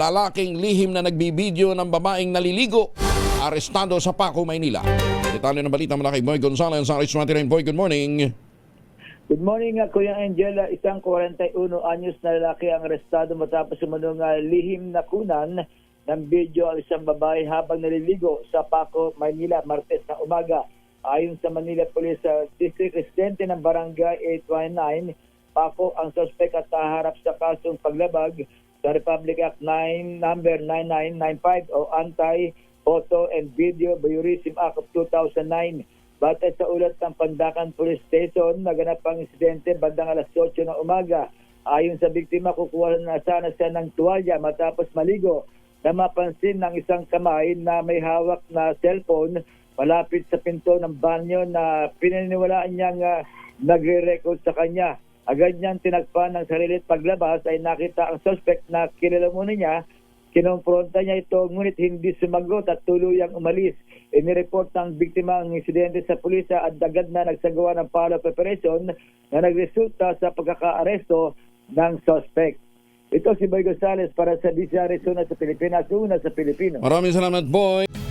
lalaking lihim na nagbibideo ng babaeng naliligo, arestado sa Paco, Maynila. Detalye ng balita mula kay Boy Gonzales sa RH29. Boy, good morning. Good morning, Kuya Angela. Isang 41 anyos na lalaki ang arestado matapos sumunod lihim na kunan ng video ang isang babae habang naliligo sa Paco, Maynila, Martes na umaga. Ayon sa Manila Police District, residente ng Barangay 819, Paco ang suspect at haharap sa kasong paglabag sa Republic Act number 9995 o Anti-Photo and Video Voyeurism Act of 2009. Batay sa ulat ng Pandacan Police Station, naganap ang insidente bandang alas 8 ng umaga. Ayon sa biktima, kukuha na sana siya ng tuwalya matapos maligo na mapansin ng isang kamay na may hawak na cellphone malapit sa pinto ng banyo na pinaniniwalaan niyang nagre-record sa kanya. Agad niyang tinagpan ng sarili at paglabas ay nakita ang suspect na kilala muna niya. Kinompronta niya ito ngunit hindi sumagot at tuluyang umalis. Inireport ng biktima ang insidente sa pulisya at agad na nagsagawa ng follow-up operation na nagresulta sa pagkakaaresto ng suspect. Ito si Boy Gonzales para sa DZRH, una sa Pilipinas, una sa Pilipino. Maraming salamat, Boy.